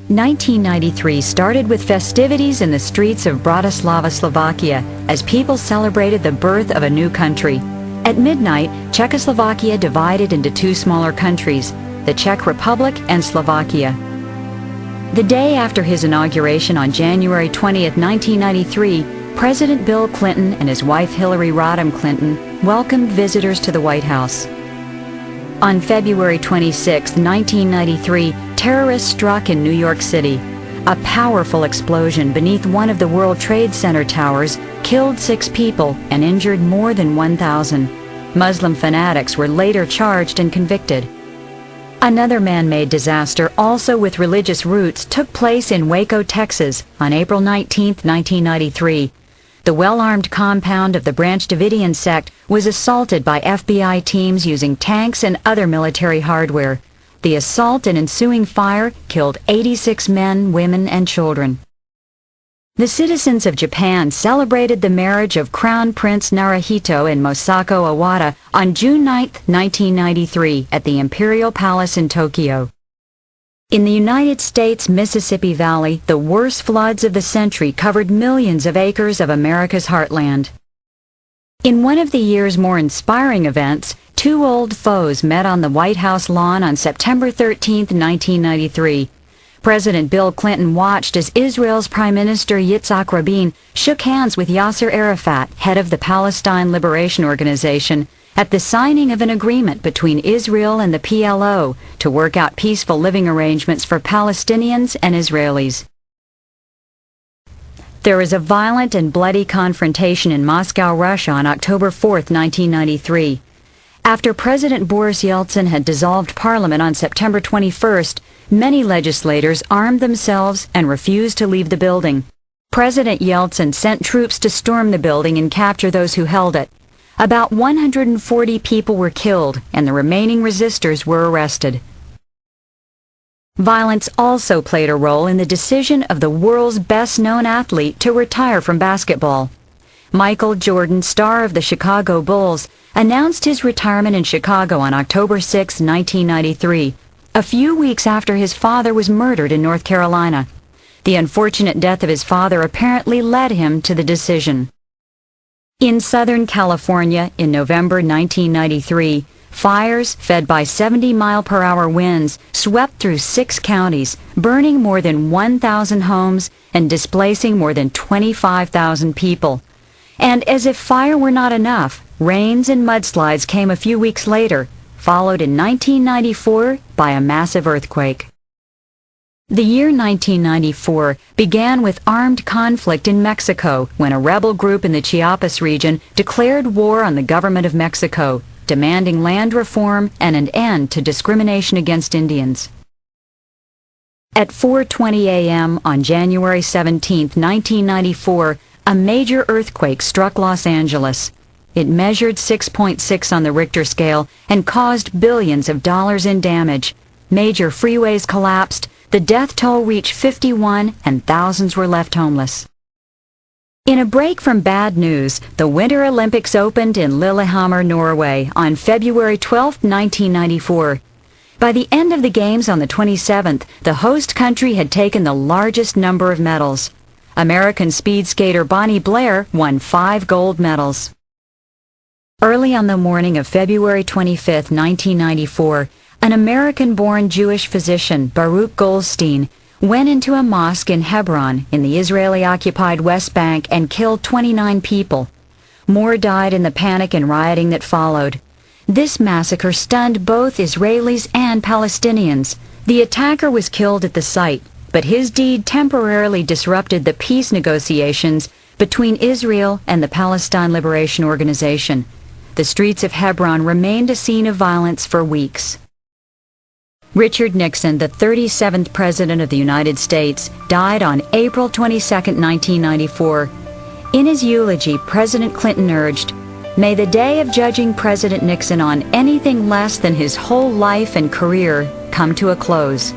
1993 started with festivities in the streets of Bratislava, Slovakia, as people celebrated the birth of a new country. At midnight, Czechoslovakia divided into two smaller countries, the Czech Republic and Slovakia. The day after his inauguration on January 20, 1993, President Bill Clinton and his wife Hillary Rodham Clinton welcomed visitors to the White House. On February 26, 1993, terrorists struck in New York City. A powerful explosion beneath one of the World Trade Center towers killed 6 people and injured more than 1,000. Muslim fanatics were later charged and convicted. Another man-made disaster, also with religious roots, took place in Waco, Texas, on April 19, 1993. The well-armed compound of the Branch Davidian sect was assaulted by FBI teams using tanks and other military hardware. The assault and ensuing fire killed 86 men, women, and children. The citizens of Japan celebrated the marriage of Crown Prince Naruhito and Mosako Awada on June 9, 1993, at the Imperial Palace in Tokyo. In the United States Mississippi Valley, the worst floods of the century covered millions of acres of America's heartland. In one of the year's more inspiring events, 2 old foes met on the White House lawn on September 13, 1993. President Bill Clinton watched as Israel's Prime Minister Yitzhak Rabin shook hands with Yasser Arafat, head of the Palestine Liberation Organization, at the signing of an agreement between Israel and the PLO to work out peaceful living arrangements for Palestinians and Israelis. There was a violent and bloody confrontation in Moscow, Russia on October 4, 1993. After President Boris Yeltsin had dissolved Parliament on September 21st, many legislators armed themselves and refused to leave the building. President Yeltsin sent troops to storm the building and capture those who held it. About 140 people were killed, and the remaining resistors were arrested. Violence also played a role in the decision of the world's best-known athlete to retire from basketball. Michael Jordan, star of the Chicago Bulls, announced his retirement in Chicago on October 6, 1993, a few weeks after his father was murdered in North Carolina. The unfortunate death of his father apparently led him to the decision. In Southern California, in November 1993, fires, fed by 70-mile-per-hour winds, swept through 6 counties, burning more than 1,000 homes and displacing more than 25,000 people. And as if fire were not enough, rains and mudslides came a few weeks later, followed in 1994 by a massive earthquake. The year 1994 began with armed conflict in Mexico when a rebel group in the Chiapas region declared war on the government of Mexico, demanding land reform and an end to discrimination against Indians. At 4:20 a.m. on January 17, 1994, a major earthquake struck Los Angeles. It measured 6.6 on the Richter scale and caused billions of dollars in damage. Major freeways collapsed, the death toll reached 51, and thousands were left homeless. In a break from bad news, the Winter Olympics opened in Lillehammer, Norway, on February 12, 1994. By the end of the Games on the 27th, the host country had taken the largest number of medals. American speed skater Bonnie Blair won 5 gold medals. Early on the morning of February 25, 1994, an American-born Jewish physician, Baruch Goldstein, went into a mosque in Hebron in the Israeli-occupied West Bank and killed 29 people. More died in the panic and rioting that followed. This massacre stunned both Israelis and Palestinians. The attacker was killed at the site, but his deed temporarily disrupted the peace negotiations between Israel and the Palestine Liberation Organization. The streets of Hebron remained a scene of violence for weeks. Richard Nixon, the 37th President of the United States, died on April 22, 1994. In his eulogy, President Clinton urged, "May the day of judging President Nixon on anything less than his whole life and career come to a close."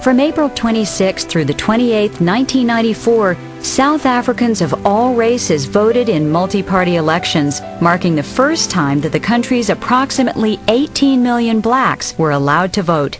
From April 26 through the 28th, 1994, South Africans of all races voted in multi-party elections, marking the first time that the country's approximately 18 million blacks were allowed to vote.